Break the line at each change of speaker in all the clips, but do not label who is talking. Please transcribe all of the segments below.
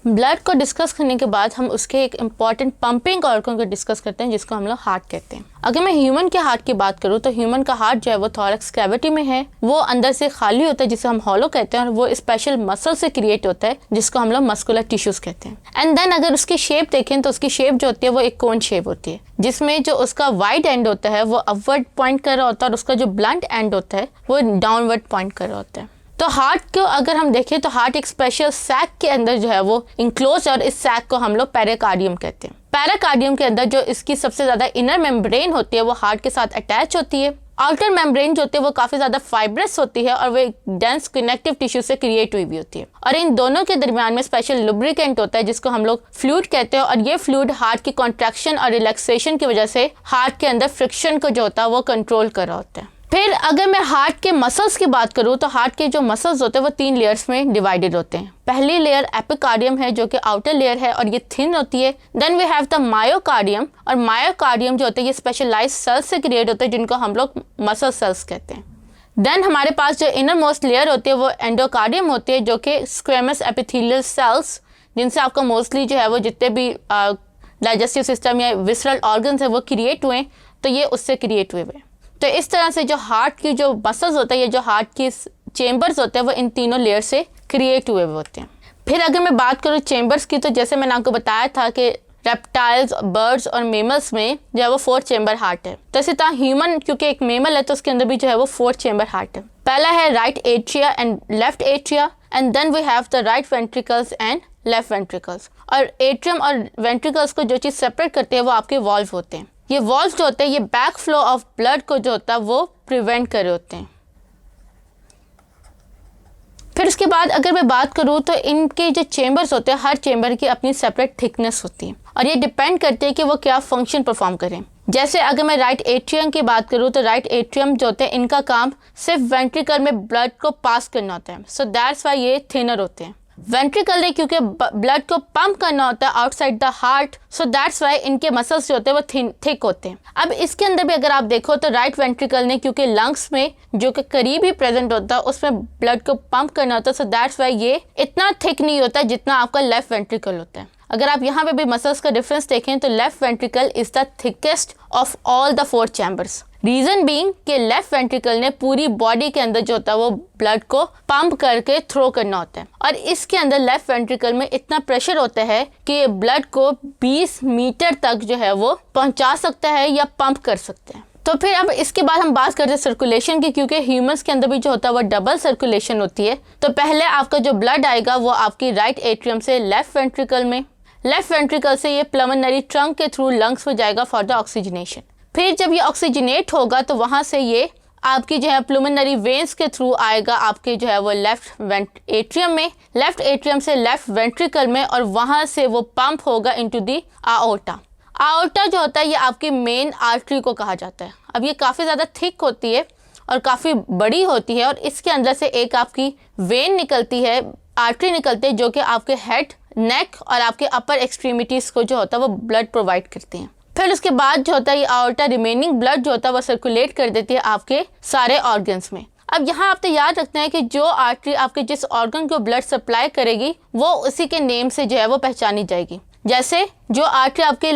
Blood को discuss करने के बाद हम उसके एक इम्पॉर्टेंट पंपिंग ऑर्गन को डिस्कस करते हैं, जिसको हम लोग हार्ट कहते हैं। अगर मैं ह्यूमन के हार्ट की बात करूँ तो ह्यूमन का हार्ट जो है वो थॉरैक्स कैविटी में है, वो अंदर से खाली होता है जिसे हम हॉलो कहते हैं, और वो स्पेशल मसल से क्रिएट होता है जिसको हम लोग मस्कुलर टिश्यूज कहते हैं। एंड देन अगर उसकी शेप देखें तो उसकी शेप जो होती है वो एक कोन शेप होती है, जिसमें जो उसका वाइड एंड होता है वो अपवर्ड पॉइंट कर रहा होता है और उसका जो ब्लंट एंड होता है वो डाउनवर्ड पॉइंट कर रहा होता है। तो हार्ट को अगर हम देखें तो हार्ट एक स्पेशल सैक के अंदर जो है वो इंक्लोज है, और इस सैक को हम लोग पेरिकार्डियम कहते हैं। पेरिकार्डियम के अंदर जो इसकी सबसे ज़्यादा इनर मेम्ब्रेन होती है वो हार्ट के साथ अटैच होती है। आउटर मेम्ब्रेन जो होती है वो काफ़ी ज़्यादा फाइब्रस होती है और वो एक डेंस कनेक्टिव टिश्यू से क्रिएट हुई भी होती है, और इन दोनों के दरमियान में स्पेशल लुब्रिकेंट होता है जिसको हम लोग फ्लूइड कहते हैं, और ये फ्लूइड हार्ट की कॉन्ट्रैक्शन और रिलैक्सेशन की वजह से हार्ट के अंदर फ्रिक्शन को जो होता है वो कंट्रोल कर रहा होता है। फिर अगर मैं हार्ट के मसल्स की बात करूँ तो हार्ट के जो मसल्स होते हैं वो 3 लेयर्स में डिवाइडेड होते हैं। पहली लेयर एपिकार्डियम है जो कि आउटर लेयर है और ये थिन होती है। Then we have the myocardium, और मायोकार्डियम जो होता है ये स्पेशलाइज्ड सेल्स से क्रिएट होते हैं जिनको हम लोग मसल सेल्स कहते हैं। देन हमारे पास जो इनर मोस्ट लेयर होती है वो एंडोकार्डियम होती है, जो कि स्क्वेमस एपिथेलियल सेल्स, जिनसे आपका मोस्टली जो है वो जितने भी डाइजेस्टिव सिस्टम या विसरल ऑर्गन्स है वो क्रिएट हुए, तो ये उससे क्रिएट हुए हुए। तो इस तरह से जो हार्ट की जो मसल्स होते हैं, ये जो हार्ट की चेम्बर्स होते हैं वो इन तीनों लेयर से क्रिएट हुए होते हैं। फिर अगर मैं बात करूँ चेम्बर्स की, तो जैसे मैंने आपको बताया था कि रेप्टाइल्स, बर्ड्स और मेमल्स में जो है वो 4 चेम्बर हार्ट है। तो इसी तरह ह्यूमन क्योंकि एक मेमल है तो उसके अंदर भी जो है वो 4 चेम्बर हार्ट है। पहला है right atria and left atria, and then we have the right ventricles and left ventricles. और एट्रियम और वेंट्रिकल्स को जो चीज़ सेपरेट करती है वो आपके वॉल्व होते हैं। ये वॉल्व जो होते हैं ये बैक फ्लो ऑफ ब्लड को जो होता है वो प्रिवेंट कर रहे होते हैं। फिर उसके बाद अगर मैं बात करूँ तो इनके जो चेम्बर्स होते हैं, हर चेम्बर की अपनी सेपरेट थिकनेस होती है, और ये डिपेंड करते हैं कि वो क्या फंक्शन परफॉर्म करें। जैसे अगर मैं राइट एट्रियम की बात करूँ तो राइट एट्रियम जो होते हैं इनका काम सिर्फ वेंट्रिकल में ब्लड को पास करना होता है, सो दैट्स वाई ये थिनर होते हैं। वेंट्रिकल ने क्योंकि ब्लड को पंप करना होता है outside the heart, so that's why इनके मसल्स जो होते हैं वो थिक होते हैं। अब इसके अंदर भी अगर आप देखो तो राइट वेंट्रिकल ने क्योंकि लंग्स में जो कि करीब ही प्रेजेंट होता है उसमें ब्लड को पंप करना होता है, सो दैट्स वाई ये इतना थिक नहीं होता जितना आपका लेफ्ट वेंट्रिकल होता है। अगर आप यहाँ पे भी मसल्स का डिफरेंस देखें तो left ventricle is the thickest of all the 4 chambers. Reason being कि लेफ्ट वेंट्रिकल ने पूरी बॉडी के अंदर जो होता है वो ब्लड को पंप करके थ्रो करना होता है, और इसके अंदर लेफ्ट वेंट्रिकल में इतना प्रेशर होता है कि ब्लड को 20 मीटर तक जो है वो पहुंचा सकता है या पंप कर सकते हैं। तो फिर अब इसके बाद हम बात करते हैं सर्कुलेशन की, क्योंकि ह्यूमंस के अंदर भी जो होता है वो डबल सर्कुलेशन होती है। तो पहले आपका जो ब्लड आएगा वो आपकी राइट एट्रियम से लेफ्ट वेंट्रिकल में, लेफ्ट वेंट्रिकल से ये प्लमनरी ट्रंक के थ्रू लंग्स में जाएगा फॉर द ऑक्सीजनेशन। फिर जब ये ऑक्सीजनेट होगा तो वहाँ से ये आपकी जो है प्लमनरी वेन्स के थ्रू आएगा आपके जो है वो लेफ्ट एट्रियम में, लेफ्ट एट्रियम से लेफ्ट वेंट्रिकल में, और वहाँ से वो पंप होगा इनटू दी आओर्टा। आओर्टा जो होता है ये आपकी मेन आर्टरी को कहा जाता है। अब ये काफ़ी ज़्यादा थिक होती है और काफ़ी बड़ी होती है, और इसके अंदर से एक आपकी वेन निकलती है, आर्टरी निकलती है, जो कि आपके हेड, नेक और आपके अपर एक्सट्रीमिटीज़ को जो होता है वो ब्लड प्रोवाइड करती हैं। फिर उसके बाद जो होता है ये आउटर रिमेनिंग ब्लड जो होता है वो सर्कुलेट कर देती है आपके सारे ऑर्गन्स में। अब यहाँ आप तो याद रखते हैं कि जो आर्टरी आपके जिस ऑर्गन को ब्लड सप्लाई करेगी वो उसी के नेम से जो है वो पहचानी जाएगी। जैसे जो आर्टरी आपके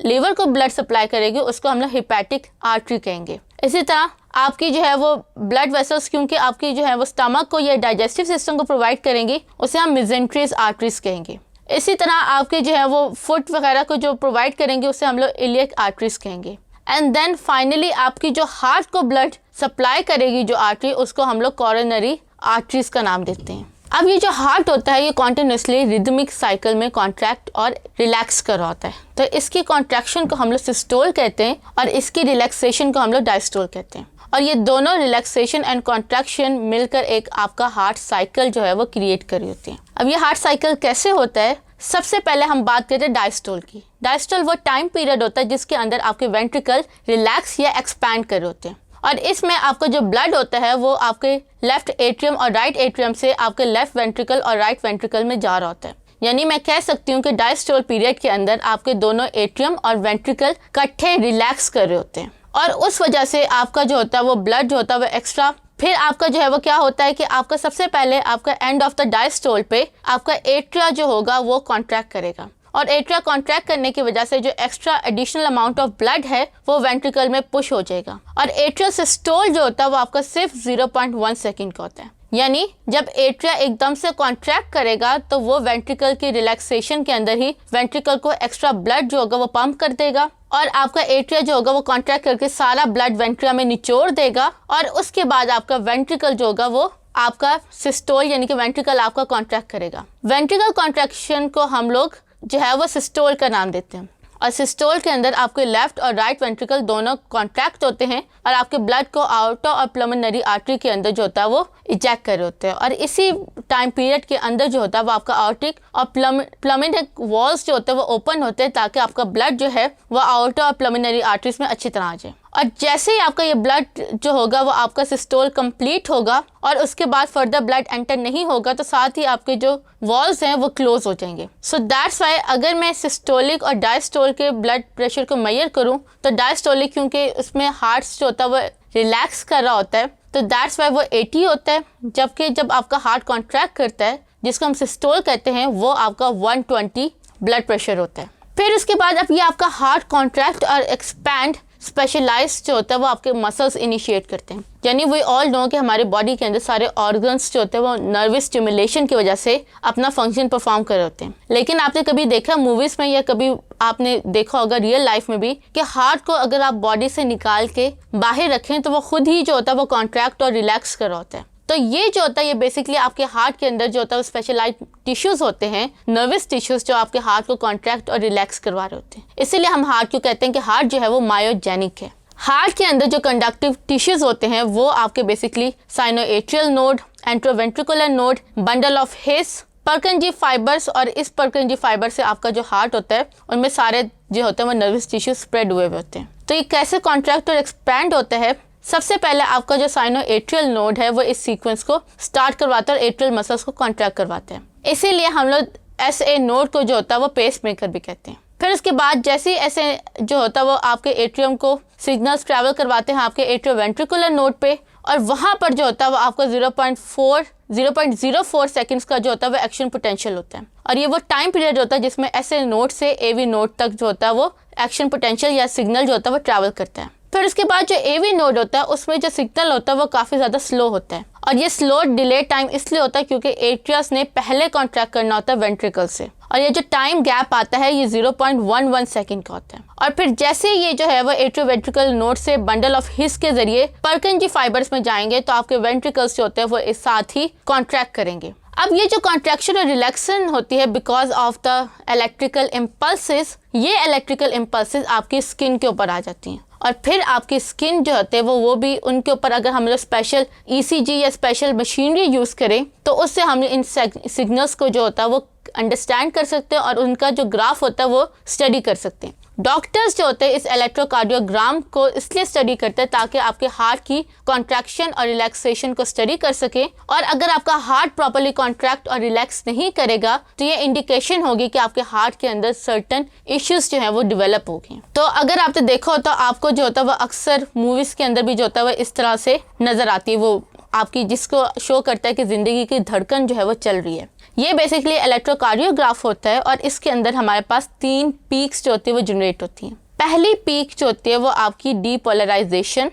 लीवर को ब्लड सप्लाई करेगी उसको हम लोग हिपैटिक आर्टरी कहेंगे। इसी तरह आपकी जो है वो ब्लड वेसल्स क्योंकि आपकी जो है वो स्टमक को या डाइजेस्टिव सिस्टम को प्रोवाइड करेंगी उसे हम मेसेंट्रियस आर्टरीज कहेंगे। इसी तरह आपके जो है वो फुट वगैरह को जो प्रोवाइड करेंगे उसे हम लोग इलियक आर्टरीज कहेंगे। एंड देन फाइनली आपकी जो हार्ट को ब्लड सप्लाई करेगी जो आर्टरी उसको हम लोग कॉरोनरी आर्टरीज का नाम देते हैं। अब ये जो हार्ट होता है ये कॉन्टिन्यूसली रिदमिक साइकिल में कॉन्ट्रैक्ट और रिलैक्स कर रहा होता है, तो इसकी कॉन्ट्रैक्शन को हम लोग सिस्टोल कहते हैं और इसकी रिलैक्सेशन को हम लोग डायस्टोल कहते हैं, और ये दोनों रिलैक्सेशन एंड कॉन्ट्रैक्शन मिलकर एक आपका हार्ट साइकिल जो है वो क्रिएट कर रही होती है। अब ये हार्ट साइकिल कैसे होता है, सबसे पहले हम बात करते हैं डायस्टोल की। डायस्टोल वो टाइम पीरियड होता है जिसके अंदर आपके वेंट्रिकल रिलैक्स या एक्सपैंड कर रहे होते हैं, और इसमें आपका जो ब्लड होता है वो आपके लेफ्ट एट्रियम और राइट एट्रियम से आपके लेफ्ट वेंट्रिकल और राइट वेंट्रिकल में जा रहा होता है। यानी मैं कह सकती हूँ कि डायस्टोल पीरियड के अंदर आपके दोनों एट्रियम और वेंट्रिकल इकट्ठे रिलैक्स कर रहे होते हैं, और उस वजह से आपका जो होता है वो ब्लड जो होता है वो एक्स्ट्रा फिर आपका जो है वो क्या होता है कि आपका सबसे पहले आपका एंड ऑफ द डायस्टोल पे आपका एट्रिया जो होगा वो कॉन्ट्रैक्ट करेगा, और एट्रिया कॉन्ट्रैक्ट करने की वजह से जो extra additional amount of blood है वो वेंट्रिकल में पुश हो जाएगा, और एट्रियल सिस्टोल जो होता है वो आपका सिर्फ 0.1 सेकेंड का होता है। यानी जब एट्रिया एकदम से कॉन्ट्रैक्ट करेगा तो वो वेंट्रिकल की रिलैक्सेशन के अंदर ही वेंट्रिकल को एक्स्ट्रा ब्लड जो होगा वो पंप कर देगा, और आपका एट्रिया जो होगा वो कॉन्ट्रैक्ट करके सारा ब्लड वेंट्रिया में निचोड़ देगा, और उसके बाद आपका वेंट्रिकल जो होगा वो आपका सिस्टोल यानी कि वेंट्रिकल आपका कॉन्ट्रैक्ट करेगा। वेंट्रिकल कॉन्ट्रैक्शन को हम लोग जो है वो सिस्टोल का नाम देते हैं, और सिस्टोल के अंदर आपके लेफ्ट और राइट वेंट्रिकल दोनों कॉन्ट्रैक्ट होते हैं और आपके ब्लड को आउटर और प्लमनरी आर्टरी के अंदर जो होता है वो इजेक्ट कर रहे होते हैं, और इसी टाइम पीरियड के अंदर जो होता है वो आपका आउटिक और प्लमिनरी वॉल्स जो होते हैं वो ओपन होते हैं ताकि आपका ब्लड जो है वो आउटर और प्लमिनरी आर्टरीज में अच्छी तरह आ जाए। और जैसे ही आपका ये ब्लड जो होगा वो आपका सिस्टोल कंप्लीट होगा और उसके बाद फर्दर ब्लड एंटर नहीं होगा तो साथ ही आपके जो वॉल्स हैं वो क्लोज हो जाएंगे। सो दैट्स वाई अगर मैं सिस्टोलिक और डायस्टोल के ब्लड प्रेशर को मेजर करूं तो डायस्टोलिक क्योंकि उसमें हार्ट जो होता है वो रिलैक्स कर रहा होता है तो दैट्स वाई वो 80 होता है, जबकि जब आपका हार्ट कॉन्ट्रैक्ट करता है जिसको हम सिस्टोल कहते हैं वो आपका 120 ब्लड प्रेशर होता है। फिर उसके बाद अब ये आपका हार्ट कॉन्ट्रैक्ट और एक्सपैंड स्पेशलाइज जो होता है वो आपके मसल्स इनिशिएट करते हैं। यानी वी ऑल नो कि हमारे बॉडी के अंदर सारे ऑर्गन्स जो होते हैं वो नर्वस स्टिमुलेशन की वजह से अपना फंक्शन परफॉर्म कर रहे होते हैं, लेकिन आपने कभी देखा मूवीज़ में या कभी आपने देखा होगा रियल लाइफ में भी कि हार्ट को अगर आप बॉडी से निकाल के बाहर रखें तो वो खुद ही जो होता है वो कॉन्ट्रैक्ट और रिलैक्स कर रहा होता है। तो ये जो होता है ये बेसिकली आपके हार्ट के अंदर जो होता है वो स्पेशलाइज्ड टिश्यूज होते हैं, नर्वस टिश्यूज जो आपके हार्ट को कॉन्ट्रैक्ट और रिलैक्स करवा रहे होते हैं। इसीलिए हम हार्ट को कहते हैं कि हार्ट जो है वो मायोजेनिक है। हार्ट के अंदर जो कंडक्टिव टिश्यूज होते हैं वो आपके basically sinoatrial node, atrioventricular node, bundle of His, Purkinje fibres, और इस पर्कंजी फाइबर से आपका जो हार्ट होता है उनमें सारे जो होते हैं वो नर्वस टिश्यूज स्प्रेड हुए होते हैं। तो ये कैसे कॉन्ट्रैक्ट और एक्सपैंड होता है, सबसे पहले आपका जो साइनोएट्रियल नोड है वो इस सीक्वेंस को स्टार्ट करवाता है और एट्रियल मसल्स को कॉन्ट्रैक्ट करवाते हैं। इसीलिए हम लोग SA नोड को जो होता है वो पेस मेकर भी कहते हैं। फिर उसके बाद जैसे ही ऐसे जो होता है वो आपके एट्रियम को सिग्नल्स ट्रैवल करवाते हैं आपके एट्रियोवेंट्रिकुलर नोड पे, और वहाँ पर जो होता है वो आपका 0.04 सेकंड्स का जो होता है वो एक्शन पोटेंशियल होता है, और ये वो टाइम पीरियड होता है जिसमें SA नोड से AV नोड तक जो होता है वो एक्शन पोटेंशियल या सिग्नल जो होता है वो ट्रैवल करता है। फिर उसके बाद जो AV नोड होता है उसमें जो सिग्नल होता है वो काफ़ी ज़्यादा स्लो होता है, और ये स्लो डिले टाइम इसलिए होता है क्योंकि एट्रियस ने पहले कॉन्ट्रैक्ट करना होता है वेंट्रिकल से, और ये जो टाइम गैप आता है ये 0.11 सेकंड का होता है। और फिर जैसे ये जो है वो एट्रियोवेंट्रिकल नोड से बंडल ऑफ हिस के जरिए पर्कंजी फाइबर्स में जाएंगे तो आपके वेंट्रिकल्स जो होते हैं वो इस साथ ही कॉन्ट्रैक्ट करेंगे। अब ये जो कॉन्ट्रैक्शन और रिलैक्सेशन होती है because of the electrical impulses, ये इलेक्ट्रिकल इम्पल्सेस आपकी स्किन के ऊपर आ जाती हैं, और फिर आपकी स्किन जो होते हैं वो भी उनके ऊपर अगर हम लोग स्पेशल ECG या स्पेशल मशीनरी यूज़ करें तो उससे हम इन सिग्नल्स को जो होता है वो अंडरस्टैंड कर सकते हैं और उनका जो ग्राफ होता है वो स्टडी कर सकते हैं। डॉक्टर्स जो होते हैं इस इलेक्ट्रोकार्डियोग्राम को इसलिए स्टडी करते हैं ताकि आपके हार्ट की कॉन्ट्रैक्शन और रिलैक्सेशन को स्टडी कर सकें, और अगर आपका हार्ट प्रॉपर्ली कॉन्ट्रैक्ट और रिलैक्स नहीं करेगा तो ये इंडिकेशन होगी कि आपके हार्ट के अंदर सर्टन इश्यूज जो हैं वो डेवलप होगी। तो अगर आपने देखा हो तो आपको जो होता है वो अक्सर मूवीज़ के अंदर भी जो होता है वो इस तरह से नज़र आती है, वो आपकी जिसको शो करता है कि ज़िंदगी की धड़कन जो है वो चल रही है। ये बेसिकली इलेक्ट्रोकार्डियोग्राफ होता है, और इसके अंदर हमारे पास 3 पीक्स जो होती है वो जनरेट होती हैं। पहली पीक जो होती है वो आपकी डीपोलराइजेशन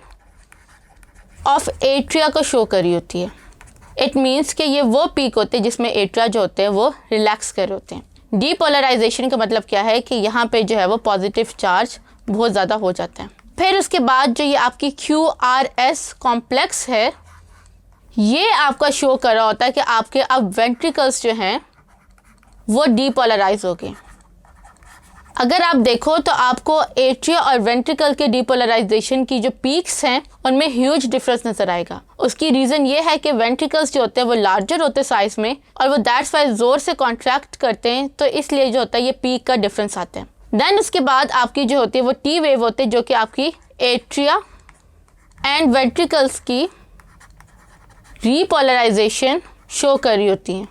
ऑफ एट्रिया को शो करी होती है। इट मीन्स कि ये वो पीक होते हैं जिसमें एट्रिया जो होते हैं वो रिलैक्स कर रहे होते हैं। डीपोलराइजेशन का मतलब क्या है कि यहाँ पे जो है वो पॉजिटिव चार्ज बहुत ज़्यादा हो जाता है। फिर उसके बाद जो ये आपकी QRS कॉम्प्लेक्स है ये आपका शो कर रहा होता है कि आपके अब वेंट्रिकल्स जो हैं वो डीपोलराइज हो गए। अगर आप देखो तो आपको एट्रिया और वेंट्रिकल के डीपोलराइजेशन की जो पीक्स हैं उनमें ह्यूज डिफरेंस नजर आएगा। उसकी रीज़न ये है कि वेंट्रिकल्स जो होते हैं वो लार्जर होते हैं साइज में, और वो दैट्स वाई ज़ोर से कॉन्ट्रैक्ट करते हैं, तो इसलिए जो होता है ये पीक का डिफरेंस आता है। देन उसके बाद आपकी जो होती है वो T वेव होती है जो कि आपकी एट्रिया एंड वेंट्रिकल्स की रीपोलराइजेशन शो कर रही होती हैं।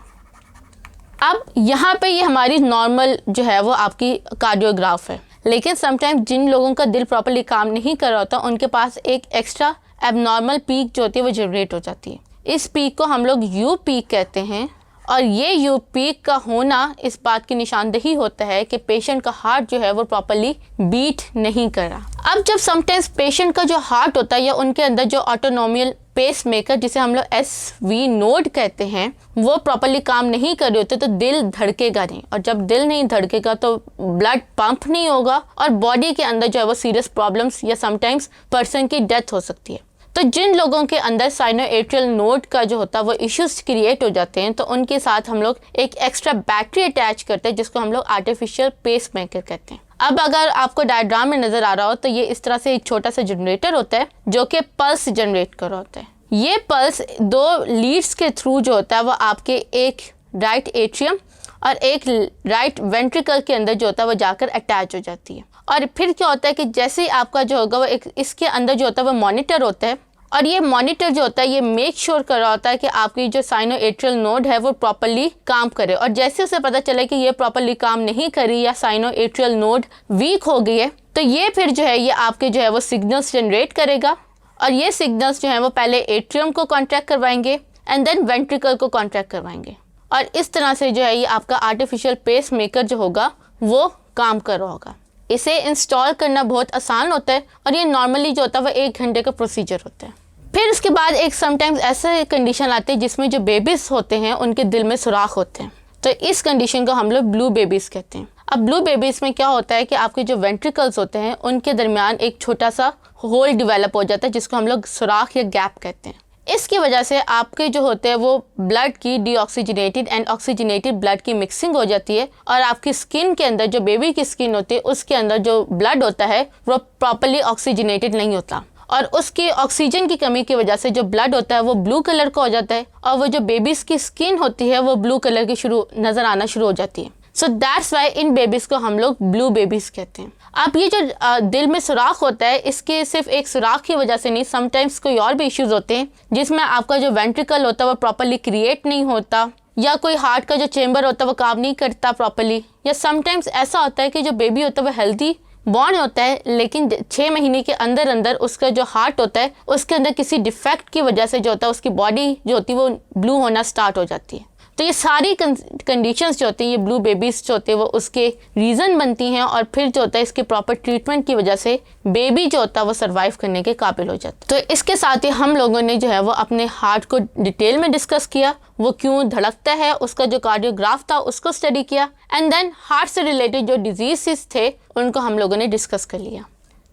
अब यहाँ पे ये हमारी नॉर्मल जो है वो आपकी कार्डियोग्राफ है, लेकिन समटाइम जिन लोगों का दिल प्रॉपर्ली काम नहीं कर रहा होता उनके पास एक एक्स्ट्रा एबनॉर्मल पीक जो होती है वो जनरेट हो जाती है। इस पीक को हम लोग यू पीक कहते हैं और ये यू पीक का होना इस बात की निशानदेही होता है कि पेशेंट का हार्ट जो है वो प्रॉपर्ली बीट नहीं कर रहा। अब जब समटाइम्स पेशेंट का जो हार्ट होता है या उनके अंदर जो ऑटोनोमियल पेस मेकर जिसे हम लोग SV नोड कहते हैं वो प्रॉपर्ली काम नहीं कर रहे होते तो दिल धड़केगा नहीं, और जब दिल नहीं धड़केगा तो ब्लड पंप नहीं होगा और बॉडी के अंदर जो है वो सीरियस प्रॉब्लम्स या समटाइम्स पर्सन की डेथ हो सकती है। तो जिन लोगों के अंदर साइनोएट्रियल नोड का जो होता है वो इश्यूज क्रिएट हो जाते हैं तो उनके साथ हम लोग एक एक्स्ट्रा बैटरी अटैच करते हैं जिसको हम लोग आर्टिफिशियल पेस मेकर कहते हैं। अब अगर आपको डायग्राम में नजर आ रहा हो तो ये इस तरह से एक छोटा सा जनरेटर होता है जो कि पल्स जनरेट कर रहा होता है। ये पल्स 2 लीड्स के थ्रू जो होता है वो आपके एक राइट एट्रियम और एक राइट वेंट्रिकल के अंदर जो होता है वो जाकर अटैच हो जाती है। और फिर क्या होता है कि जैसे ही आपका जो होगा वो एक इसके अंदर जो होता है वो मॉनिटर होता है और ये मॉनिटर जो होता है ये मेक श्योर कर रहा होता है कि आपकी जो साइनोएट्रियल नोड है वो प्रॉपर्ली काम करे। और जैसे उसे पता चले कि ये प्रॉपर्ली काम नहीं करी या साइनोएट्रियल नोड वीक हो गई है तो ये फिर जो है ये आपके जो है वो सिग्नल्स जनरेट करेगा और ये सिग्नल्स जो है वो पहले एट्रियम को कॉन्ट्रैक्ट करवाएंगे एंड देन वेंट्रिकल को कॉन्ट्रैक्ट करवाएंगे और इस तरह से जो है ये आपका आर्टिफिशियल पेस मेकर जो होगा वो काम कर रहा होगा। इसे इंस्टॉल करना बहुत आसान होता है और ये नॉर्मली जो होता है वो 1 घंटे का प्रोसीजर होता है। फिर उसके बाद एक समटाइम्स ऐसा कंडीशन आती है जिसमें जो बेबीज़ होते हैं उनके दिल में सुराख होते हैं तो इस कंडीशन को हम लोग ब्लू बेबीज़ कहते हैं। अब ब्लू बेबीज़ में क्या होता है कि आपके जो वेंट्रिकल्स होते हैं उनके दरमियान एक छोटा सा होल डेवलप हो जाता है जिसको हम लोग सुराख या गैप कहते हैं। इसकी वजह से आपके जो होते हैं वो ब्लड की डीऑक्सीजनेटेड एंड ऑक्सीजनेटेड ब्लड की मिक्सिंग हो जाती है और आपकी स्किन के अंदर जो बेबी की स्किन होती है उसके अंदर जो ब्लड होता है वो प्रॉपर्ली ऑक्सीजनेटेड नहीं होता और उसकी ऑक्सीजन की कमी की वजह से जो ब्लड होता है वो ब्लू कलर का हो जाता है और वो जो बेबीज़ की स्किन होती है वो ब्लू कलर की नज़र आना शुरू हो जाती है। So that's why in babies को हम लोग ब्लू बेबीज़ कहते हैं। अब ये जो दिल में सुराख होता है इसके सिर्फ एक सुराख की वजह से नहीं, समटाइम्स कोई और भी इश्यूज होते हैं जिसमें आपका जो वेंट्रिकल होता है वो प्रॉपर्ली क्रिएट नहीं होता या कोई हार्ट का जो चेम्बर होता है वो काम नहीं करता प्रॉपर्ली, या समटाइम्स ऐसा होता है कि जो बेबी होता है वो हेल्दी बॉर्न होता है लेकिन 6 महीने के अंदर अंदर उसका जो हार्ट होता है उसके अंदर किसी डिफेक्ट की वजह से जो होता है उसकी बॉडी जो होती है वो ब्लू होना स्टार्ट हो जाती है। तो ये सारी कंडीशंस जो होती हैं ये ब्लू बेबीज़ जो होते हैं वो उसके रीज़न बनती हैं और फिर जो होता है इसके प्रॉपर ट्रीटमेंट की वजह से बेबी जो होता है वो सर्वाइव करने के काबिल हो जाता है। तो इसके साथ ही हम लोगों ने जो है वो अपने हार्ट को डिटेल में डिस्कस किया, वो क्यों धड़कता है, उसका जो कार्डियोग्राफ था उसको स्टडी किया एंड देन हार्ट से रिलेटेड जो डिजीज़ थे उनको हम लोगों ने डिस्कस कर लिया।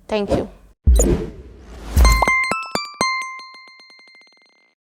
Thank you.